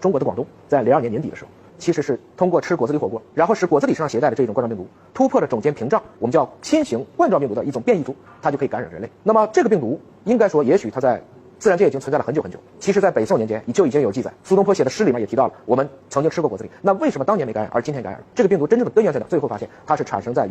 中国的广东在02年年底的时候，其实是通过吃果子狸火锅，然后使果子狸身上携带的这种冠状病毒突破了种间屏障，我们叫新型冠状病毒的一种变异株，它就可以感染人类。那么这个病毒应该说，也许它在自然界已经存在了很久很久。其实，在北宋年间就已经有记载，苏东坡写的诗里面也提到了，我们曾经吃过果子狸。那为什么当年没感染，而今天感染了？这个病毒真正的根源在哪？最后发现它是产生在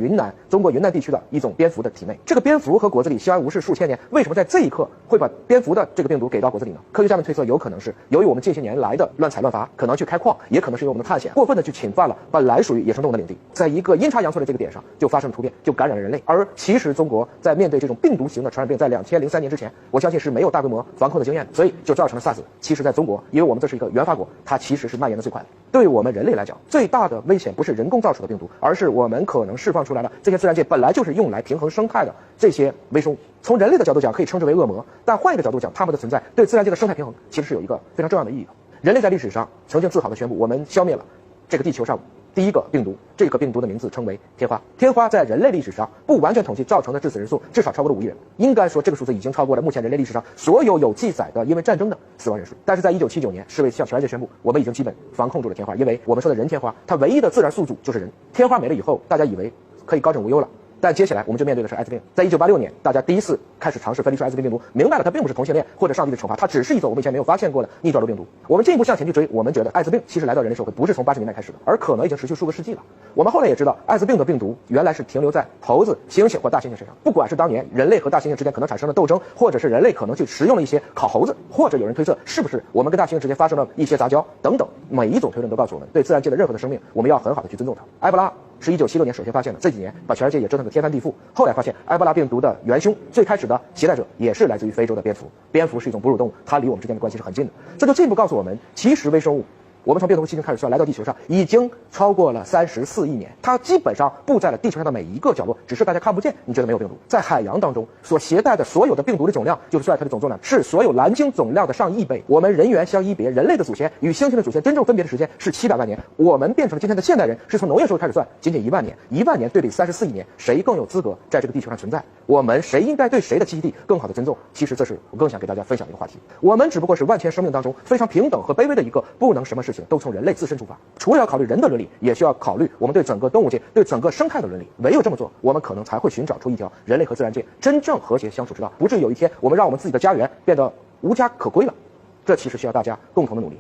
中国云南地区的一种蝙蝠的体内。这个蝙蝠和果子狸相安无事数千年，为什么在这一刻会把蝙蝠的这个病毒给到果子狸呢？科学家们推测，有可能是由于我们近些年来的乱采乱伐，可能去开矿，也可能是由我们的探险过分的去侵犯了本来属于野生动物的领地，在一个阴差阳错的这个点上就发生了突变，就感染了人类。而其实中国在面对这种病毒型的传染病，在2003年之前，我相信是没有大规模防控的经验的，所以就造成了 SARS。其实在中国，因为我们这是一个原发国，它其实是蔓延的最快的。对我们人类来讲，最大的危险不是人工造出的病毒，而是我们可能释放出来的这些自然界本来就是用来平衡生态的这些微生物。从人类的角度讲，可以称之为恶魔，但换一个角度讲，它们的存在对自然界的生态平衡其实是有一个非常重要的意义的。人类在历史上曾经自豪地宣布，我们消灭了这个地球上第一个病毒，这个病毒的名字称为天花。天花在人类历史上不完全统计造成的致死人数至少超过了5亿人，应该说这个数字已经超过了目前人类历史上所有记载的因为战争的死亡人数。但是在1979年，世卫向全世界宣布，我们已经基本防控住了天花，因为我们说的人天花，它唯一的自然宿主就是人。天花没了以后，大家以为可以高枕无忧了。但接下来我们就面对的是艾滋病。在1986年，大家第一次开始尝试分离出艾滋病病毒，明白了它并不是同性恋或者上帝的惩罚，它只是一种我们以前没有发现过的逆转录病毒。我们进一步向前去追，我们觉得艾滋病其实来到人类社会不是从80年代开始的，而可能已经持续数个世纪了。我们后来也知道，艾滋病的病毒原来是停留在猴子、猩猩或大猩猩身上。不管是当年人类和大猩猩之间可能产生了斗争，或者是人类可能去食用了一些烤猴子，或者有人推测是不是我们跟大猩猩之间发生了一些杂交等等，每一种推论都告诉我们，对自然界的任何的生命，我们要很好的去尊重它。埃博拉是1976年首先发现的，这几年把全世界也折腾得天翻地覆。后来发现埃博拉病毒的元凶，最开始的携带者也是来自于非洲的蝙蝠。蝙蝠是一种哺乳动物，它离我们之间的关系是很近的。这就进一步告诉我们，其实微生物，我们从变动期间开始算，来到地球上已经超过了34亿年，它基本上布在了地球上的每一个角落，只是大家看不见，你觉得没有病毒。在海洋当中所携带的所有的病毒的总量，就是算它的总重量，是所有蓝鲸总量的上亿倍。我们人猿相依别，人类的祖先与猩猩的祖先真正分别的时间是700万年，我们变成了今天的现代人，是从农业社会开始算，仅仅1万年，1万年对比34亿年，谁更有资格在这个地球上存在？我们谁应该对谁的栖息地更好的尊重？其实这是我更想给大家分享的一个话题。我们只不过是万千生命当中非常平等和卑微的一个，不能什么事情都从人类自身出发，除了要考虑人的伦理，也需要考虑我们对整个动物界、对整个生态的伦理。唯有这么做，我们可能才会寻找出一条人类和自然界真正和谐相处之道，不至于有一天我们让我们自己的家园变得无家可归了。这其实需要大家共同的努力。